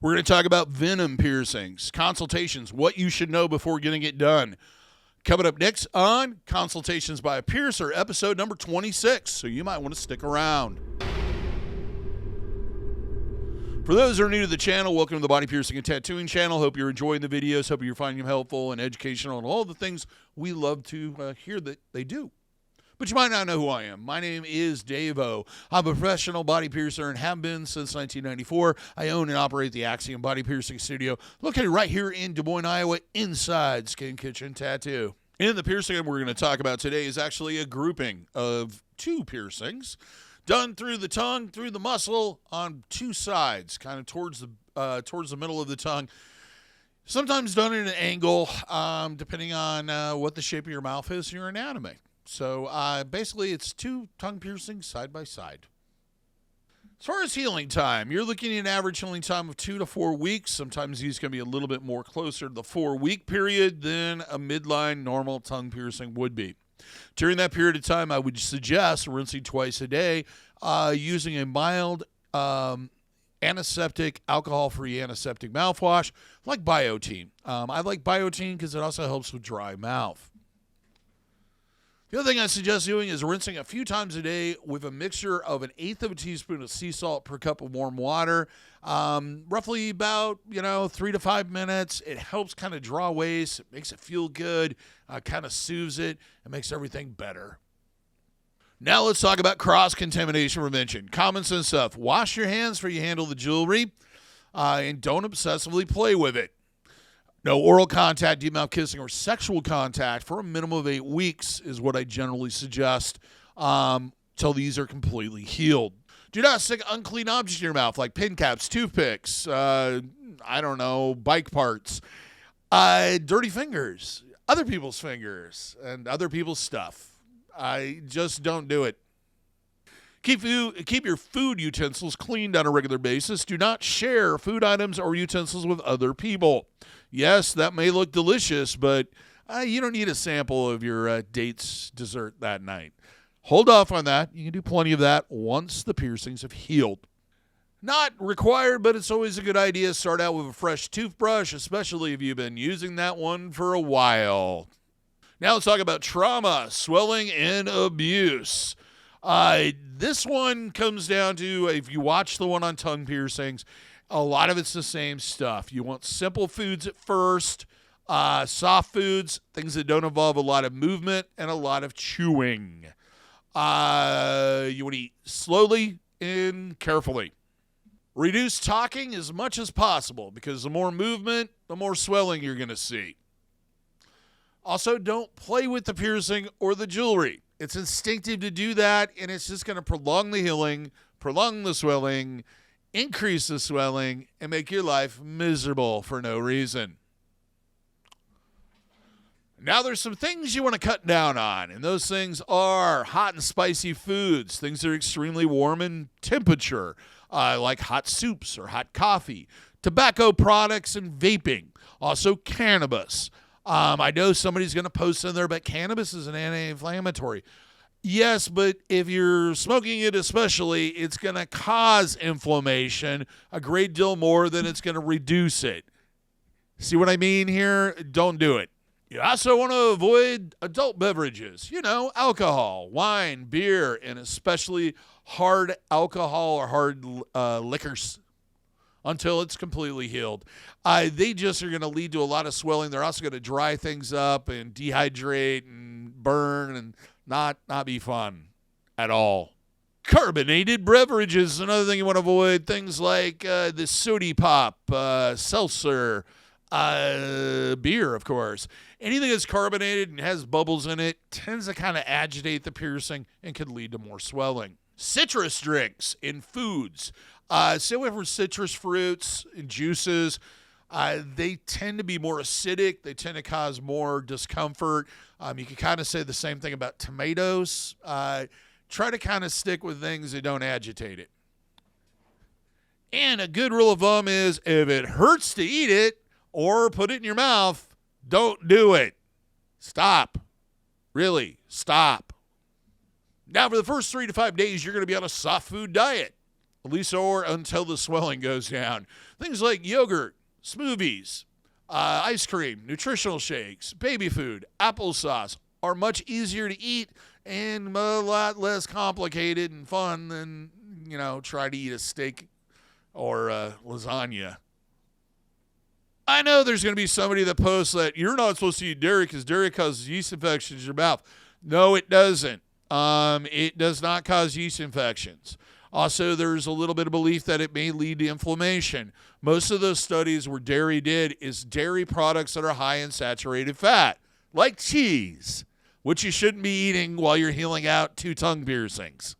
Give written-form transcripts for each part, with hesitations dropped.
We're going to talk about Venom Piercings, Consultations, what you should know before getting it done. Coming up next on Consultations by a Piercer, episode number 26, so you might want to stick around. For those who are new to the channel, welcome to the Body Piercing and Tattooing channel. Hope you're enjoying the videos. Hope you're finding them helpful and educational and all the things we love to hear that they do. But you might not know who I am. My name is DaVo. I'm a professional body piercer and have been since 1994. I own and operate the Axiom Body Piercing Studio, located right here in Des Moines, Iowa, inside Skin Kitchen Tattoo. And the piercing we're going to talk about today is actually a grouping of two piercings done through the tongue, through the muscle, on two sides, kind of towards the middle of the tongue. Sometimes done at an angle, depending on what the shape of your mouth is, your anatomy. So basically, it's two tongue piercings side by side. As far as healing time, you're looking at an average healing time of 2 to 4 weeks. Sometimes these can be a little bit more closer to the 4-week period than a midline normal tongue piercing would be. During that period of time, I would suggest rinsing twice a day, using a mild antiseptic, alcohol-free antiseptic mouthwash like Biotene. I like Biotene because it also helps with dry mouth. The other thing I suggest doing is rinsing a few times a day with a mixture of 1/8 of a teaspoon of sea salt per cup of warm water, roughly about 3 to 5 minutes. It helps kind of draw waste. It makes it feel good, kind of soothes it, and makes everything better. Now let's talk about cross-contamination prevention. Common sense stuff. Wash your hands before you handle the jewelry, and don't obsessively play with it. No oral contact, deep mouth kissing, or sexual contact for a minimum of 8 weeks is what I generally suggest till these are completely healed. Do not stick unclean objects in your mouth like pin caps, toothpicks, bike parts, dirty fingers, other people's fingers, and other people's stuff. I just don't do it. Keep your food utensils cleaned on a regular basis. Do not share food items or utensils with other people. Yes, that may look delicious, but you don't need a sample of your date's dessert that night. Hold off on that. You can do plenty of that once the piercings have healed. Not required, but it's always a good idea to start out with a fresh toothbrush, especially if you've been using that one for a while. Now let's talk about trauma, swelling, and abuse. This one comes down to, if you watch the one on tongue piercings, a lot of it's the same stuff. You want simple foods at first, soft foods, things that don't involve a lot of movement and a lot of chewing. You want to eat slowly and carefully. Reduce talking as much as possible because the more movement, the more swelling you're going to see. Also, don't play with the piercing or the jewelry. It's instinctive to do that, and it's just going to prolong the healing, prolong the swelling, increase the swelling, and make your life miserable for no reason. Now there's some things you want to cut down on, and those things are hot and spicy foods, things that are extremely warm in temperature, like hot soups or hot coffee, tobacco products, and vaping. Also cannabis. I know somebody's going to post in there, but cannabis is an anti-inflammatory. Yes, but if you're smoking it especially, it's going to cause inflammation a great deal more than it's going to reduce it. See what I mean here? Don't do it. You also want to avoid adult beverages. Alcohol, wine, beer, and especially hard alcohol or hard liquors until it's completely healed. They just are going to lead to a lot of swelling. They're also going to dry things up and dehydrate and burn and not be fun at all. Carbonated beverages is another thing you want to avoid. Things like the sody pop, seltzer, beer, of course. Anything that's carbonated and has bubbles in it tends to kind of agitate the piercing and can lead to more swelling. Citrus drinks in foods. Stay away from citrus fruits and juices. They tend to be more acidic. They tend to cause more discomfort. You can kind of say the same thing about tomatoes. Try to kind of stick with things that don't agitate it. And a good rule of thumb is if it hurts to eat it or put it in your mouth, don't do it. Stop. Really, stop. Now, for the first 3 to 5 days, you're going to be on a soft food diet. at least or until the swelling goes down. Things like yogurt, smoothies, ice cream, nutritional shakes, baby food, applesauce are much easier to eat and a lot less complicated and fun than, try to eat a steak or lasagna. I know there's going to be somebody that posts that you're not supposed to eat dairy because dairy causes yeast infections in your mouth. No, it doesn't. It does not cause yeast infections. Also, there's a little bit of belief that it may lead to inflammation. Most of those studies where dairy did is dairy products that are high in saturated fat, like cheese, which you shouldn't be eating while you're healing out 2 tongue piercings.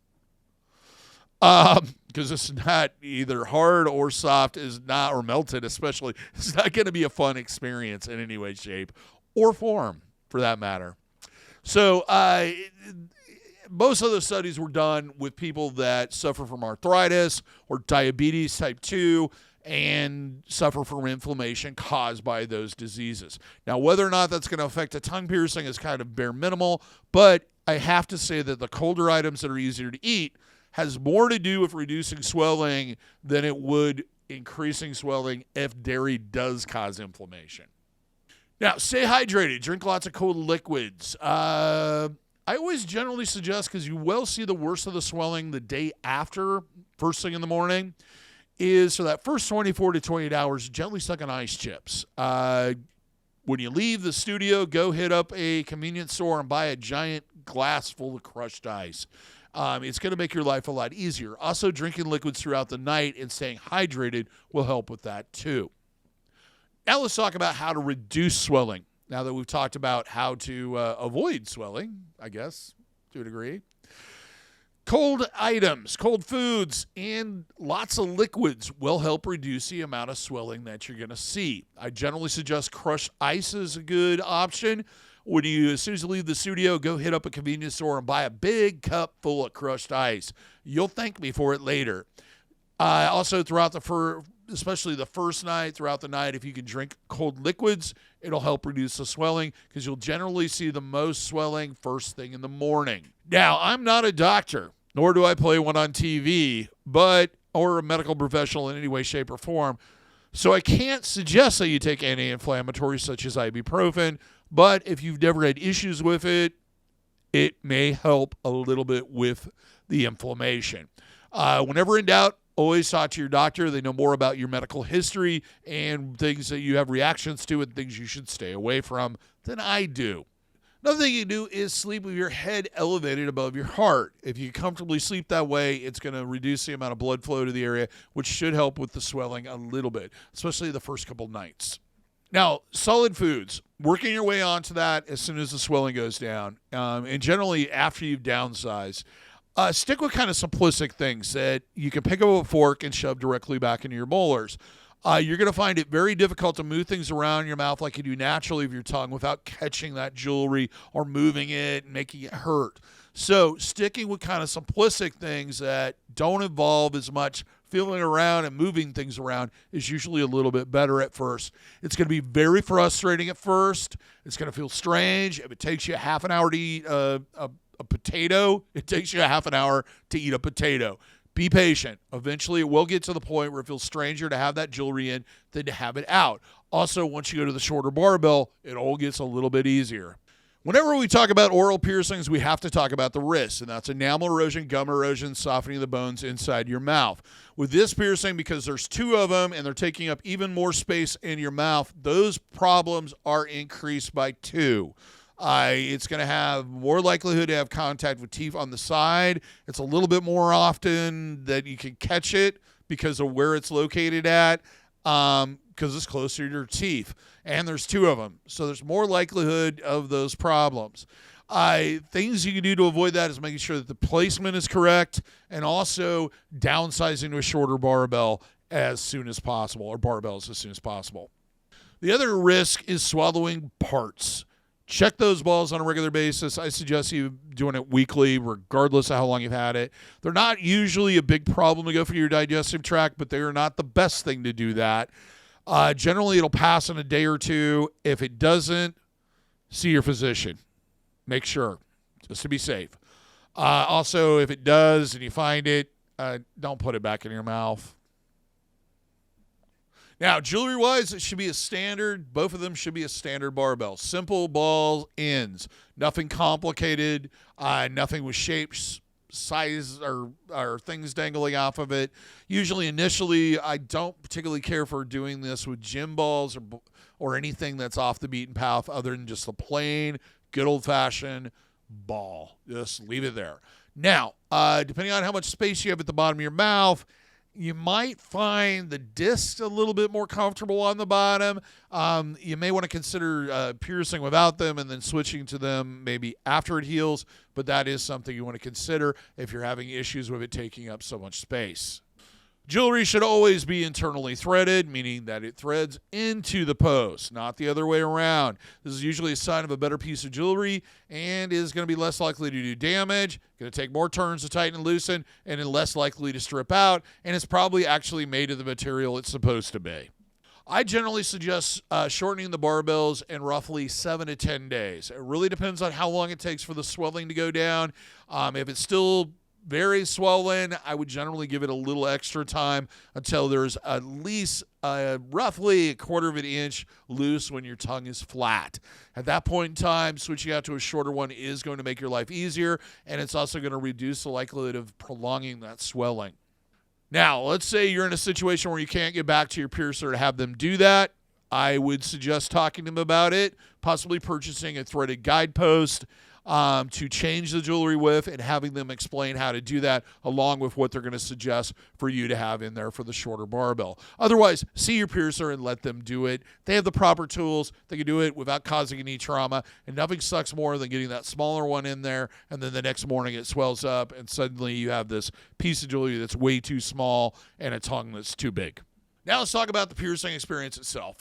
Because it's not either hard or soft, or melted especially. It's not going to be a fun experience in any way, shape, or form, for that matter. So most of the studies were done with people that suffer from arthritis or diabetes type 2 and suffer from inflammation caused by those diseases. Now, whether or not that's going to affect a tongue piercing is kind of bare minimal, but I have to say that the colder items that are easier to eat has more to do with reducing swelling than it would increasing swelling if dairy does cause inflammation. Now, stay hydrated. Drink lots of cold liquids. I always generally suggest, because you will see the worst of the swelling the day after, first thing in the morning, is for that first 24 to 28 hours, gently suck on ice chips. When you leave the studio, go hit up a convenience store and buy a giant glass full of crushed ice. It's going to make your life a lot easier. Also, drinking liquids throughout the night and staying hydrated will help with that too. Now let's talk about how to reduce swelling. Now that we've talked about how to avoid swelling, I guess, to a degree. Cold items, cold foods, and lots of liquids will help reduce the amount of swelling that you're going to see. I generally suggest crushed ice is a good option. As soon as you leave the studio, go hit up a convenience store and buy a big cup full of crushed ice. You'll thank me for it later. Also, especially the first night, throughout the night, if you can drink cold liquids, it'll help reduce the swelling because you'll generally see the most swelling first thing in the morning. Now, I'm not a doctor, nor do I play one on TV, or a medical professional in any way, shape, or form. So I can't suggest that you take anti-inflammatories such as ibuprofen, but if you've never had issues with it, it may help a little bit with the inflammation. Whenever in doubt, always talk to your doctor. They know more about your medical history and things that you have reactions to and things you should stay away from than I do. Another thing you can do is sleep with your head elevated above your heart. If you comfortably sleep that way, it's going to reduce the amount of blood flow to the area, which should help with the swelling a little bit, especially the first couple nights. Now, solid foods, working your way onto that as soon as the swelling goes down, and generally after you've downsized. Stick with kind of simplistic things that you can pick up a fork and shove directly back into your molars. You're going to find it very difficult to move things around in your mouth like you do naturally with your tongue without catching that jewelry or moving it and making it hurt. So sticking with kind of simplistic things that don't involve as much feeling around and moving things around is usually a little bit better at first. It's going to be very frustrating at first. It's going to feel strange. If it takes you half an hour to eat a potato, it takes you a half an hour to eat a potato. Be patient. Eventually, it will get to the point where it feels stranger to have that jewelry in than to have it out. Also, once you go to the shorter barbell, it all gets a little bit easier. Whenever we talk about oral piercings, we have to talk about the wrist, and that's enamel erosion, gum erosion, softening the bones inside your mouth. With this piercing, because there's 2 of them and they're taking up even more space in your mouth, those problems are increased by 2. It's going to have more likelihood to have contact with teeth on the side. It's a little bit more often that you can catch it because of where it's located at, because it's closer to your teeth. And there's 2 of them. So there's more likelihood of those problems. Things you can do to avoid that is making sure that the placement is correct and also downsizing to a shorter barbell as soon as possible, or barbells as soon as possible. The other risk is swallowing parts. Check those balls on a regular basis. I suggest you doing it weekly, regardless of how long you've had it. They're not usually a big problem to go for your digestive tract, but they are not the best thing to do that. Generally, it'll pass in a day or 2. If it doesn't, see your physician. Make sure, just to be safe. Also, if it does and you find it, don't put it back in your mouth. Now, jewelry-wise, it should be a standard. Both of them should be a standard barbell. Simple ball ends. Nothing complicated. Nothing with shapes, size, or things dangling off of it. Usually, initially, I don't particularly care for doing this with gym balls or anything that's off the beaten path other than just a plain, good old-fashioned ball. Just leave it there. Now, depending on how much space you have at the bottom of your mouth, you might find the disc a little bit more comfortable on the bottom. You may want to consider piercing without them and then switching to them maybe after it heals, but that is something you want to consider if you're having issues with it taking up so much space. Jewelry should always be internally threaded, meaning that it threads into the post, not the other way around. This is usually a sign of a better piece of jewelry and is going to be less likely to do damage, going to take more turns to tighten and loosen, and is less likely to strip out, and it's probably actually made of the material it's supposed to be. I generally suggest shortening the barbells in roughly 7 to 10 days. It really depends on how long it takes for the swelling to go down. If it's still very swollen, I would generally give it a little extra time until there's at least roughly 1/4 of an inch loose when your tongue is flat. At that point in time, switching out to a shorter one is going to make your life easier, and it's also going to reduce the likelihood of prolonging that swelling. Now, let's say you're in a situation where you can't get back to your piercer to have them do that. I would suggest talking to them about it, possibly purchasing a threaded guidepost to change the jewelry with and having them explain how to do that along with what they're going to suggest for you to have in there for the shorter barbell. Otherwise, see your piercer and let them do it. They have the proper tools. They can do it without causing any trauma, and nothing sucks more than getting that smaller one in there, and then the next morning it swells up, and suddenly you have this piece of jewelry that's way too small and a tongue that's too big. Now let's talk about the piercing experience itself.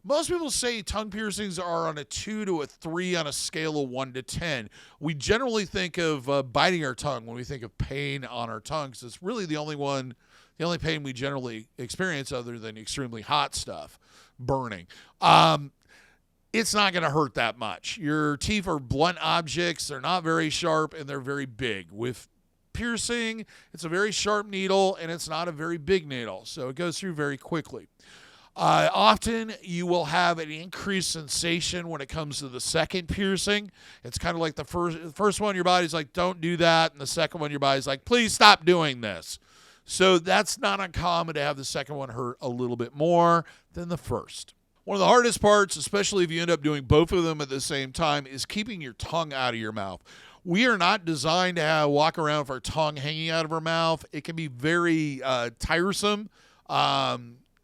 Most people say tongue piercings are on a 2 to a 3 on a scale of 1 to 10. We generally think of biting our tongue when we think of pain on our tongue, because it's really the only pain we generally experience other than extremely hot stuff, burning. It's not going to hurt that much. Your teeth are blunt objects. They're not very sharp, and they're very big. With piercing, it's a very sharp needle, and it's not a very big needle, so it goes through very quickly. Often you will have an increased sensation when it comes to the second piercing. It's kind of like the first one, your body's like, don't do that. And the second one, your body's like, please stop doing this. So that's not uncommon to have the second one hurt a little bit more than the first. One of the hardest parts, especially if you end up doing both of them at the same time, is keeping your tongue out of your mouth. We are not designed to walk around with our tongue hanging out of our mouth. It can be very tiresome.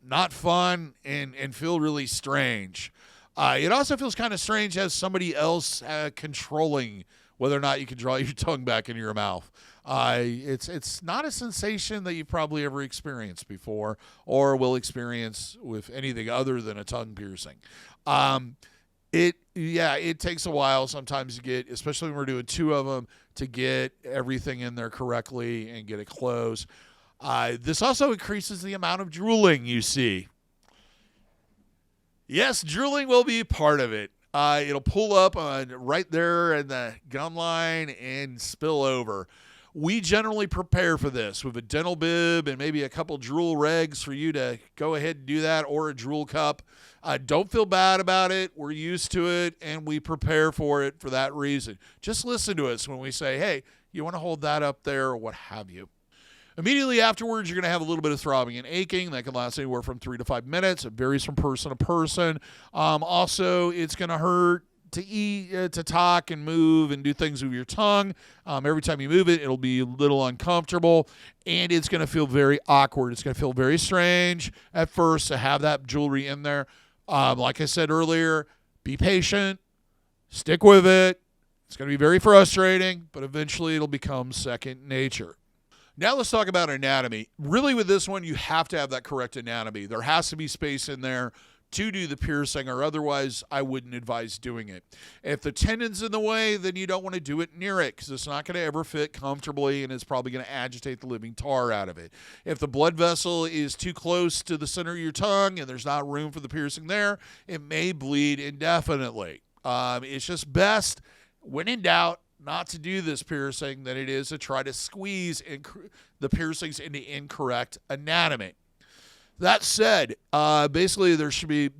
Not fun, and feel really strange. It also feels kind of strange as somebody else controlling whether or not you can draw your tongue back into your mouth. It's not a sensation that you've probably ever experienced before or will experience with anything other than a tongue piercing. It takes a while sometimes to get, especially when we're doing 2 of them, to get everything in there correctly and get it closed. This also increases the amount of drooling you see. Yes, drooling will be part of it. It'll pull up right there in the gum line and spill over. We generally prepare for this with a dental bib and maybe a couple drool regs for you to go ahead and do that, or a drool cup. Don't feel bad about it. We're used to it, and we prepare for it for that reason. Just listen to us when we say, hey, you want to hold that up there or what have you. Immediately afterwards, you're going to have a little bit of throbbing and aching. That can last anywhere from 3 to 5 minutes. It varies from person to person. Also, it's going to hurt to eat, to talk and move and do things with your tongue. Every time you move it, it'll be a little uncomfortable, and it's going to feel very awkward. It's going to feel very strange at first to have that jewelry in there. Like I said earlier, be patient. Stick with it. It's going to be very frustrating, but eventually it'll become second nature. Now let's talk about anatomy. Really with this one, you have to have that correct anatomy. There has to be space in there to do the piercing, or otherwise I wouldn't advise doing it. If the tendon's in the way, then you don't want to do it near it, because it's not going to ever fit comfortably, and it's probably going to agitate the living tar out of it. If the blood vessel is too close to the center of your tongue and there's not room for the piercing there, it may bleed indefinitely. It's just best, when in doubt, not to do this piercing than it is to try to squeeze the piercings into incorrect anatomy. That said, basically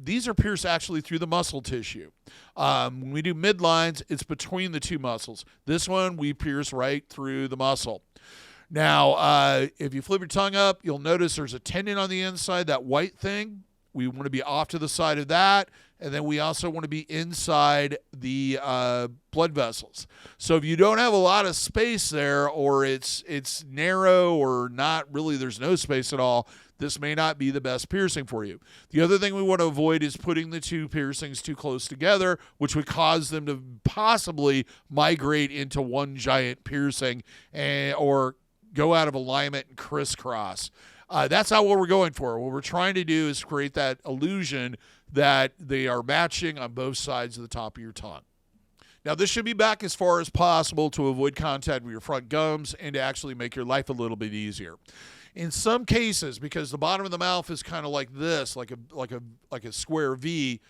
these are pierced actually through the muscle tissue. When we do midlines, it's between the two muscles. This one, we pierce right through the muscle. Now, if you flip your tongue up, you'll notice there's a tendon on the inside, that white thing. We want to be off to the side of that. And then we also want to be inside the blood vessels. So if you don't have a lot of space there, or it's narrow, or not really, there's no space at all, this may not be the best piercing for you. The other thing we want to avoid is putting the two piercings too close together, which would cause them to possibly migrate into one giant piercing or go out of alignment and crisscross. That's not what we're going for. What we're trying to do is create that illusion that they are matching on both sides of the top of your tongue. Now, this should be back as far as possible to avoid contact with your front gums and to actually make your life a little bit easier. In some cases, because the bottom of the mouth is kind of like this, like a square V,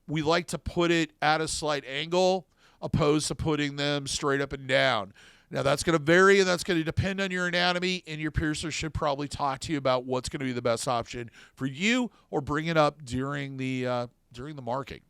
we like to put it at a slight angle opposed to putting them straight up and down. Now, that's going to vary, and that's going to depend on your anatomy, and your piercer should probably talk to you about what's going to be the best option for you, or bring it up during the marking.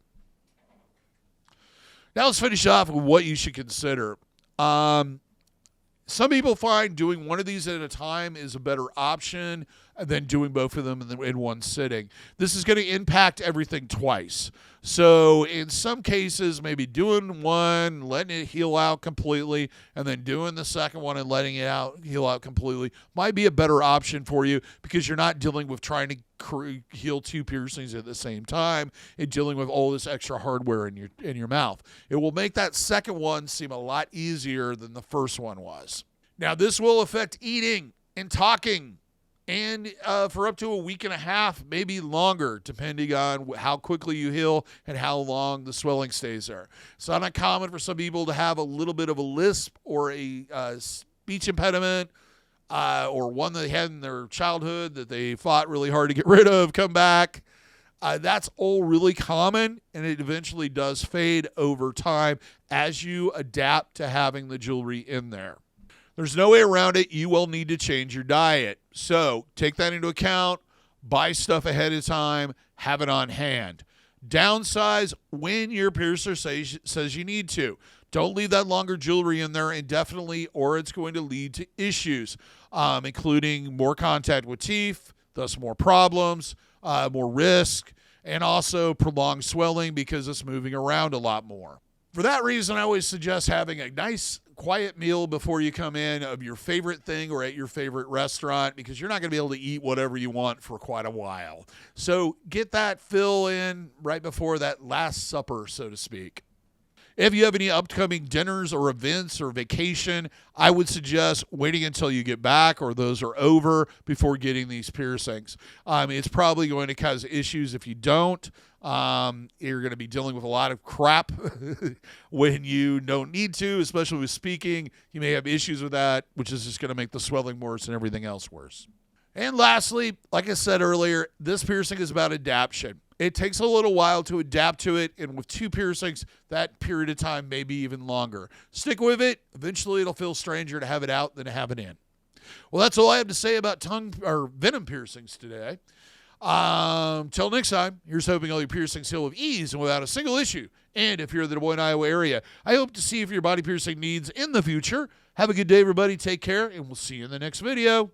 Now, let's finish off with what you should consider. Some people find doing one of these at a time is a better option than doing both of them in one sitting. This is going to impact everything twice. So in some cases, maybe doing one, letting it heal out completely, and then doing the second one and letting it heal out completely might be a better option for you, because you're not dealing with trying to heal two piercings at the same time and dealing with all this extra hardware in your mouth. It will make that second one seem a lot easier than the first one was. Now, this will affect eating and talking, and for up to a week and a half, maybe longer, depending on how quickly you heal and how long the swelling stays there. It's not uncommon for some people to have a little bit of a lisp or a speech impediment, or one that they had in their childhood that they fought really hard to get rid of come back. That's all really common, and it eventually does fade over time as you adapt to having the jewelry in there. There's no way around it. You will need to change your diet. So take that into account. Buy stuff ahead of time. Have it on hand. Downsize when your piercer says you need to. Don't leave that longer jewelry in there indefinitely, or it's going to lead to issues, including more contact with teeth, thus more problems, more risk, and also prolonged swelling because it's moving around a lot more. For that reason, I always suggest having a nice, quiet meal before you come in of your favorite thing or at your favorite restaurant, because you're not going to be able to eat whatever you want for quite a while. So get that fill in right before that last supper, so to speak. If you have any upcoming dinners or events or vacation, I would suggest waiting until you get back or those are over before getting these piercings. It's probably going to cause issues if you don't. You're going to be dealing with a lot of crap when you don't need to, especially with speaking. You may have issues with that, which is just going to make the swelling worse and everything else worse. And lastly, like I said earlier, this piercing is about adaptation. It takes a little while to adapt to it, and with two piercings, that period of time may be even longer. Stick with it. Eventually, it'll feel stranger to have it out than to have it in. Well, that's all I have to say about tongue or venom piercings today. Till next time, here's hoping all your piercings heal with ease and without a single issue. And if you're in the Des Moines, Iowa area, I hope to see you for your body piercing needs in the future. Have a good day, everybody. Take care, and we'll see you in the next video.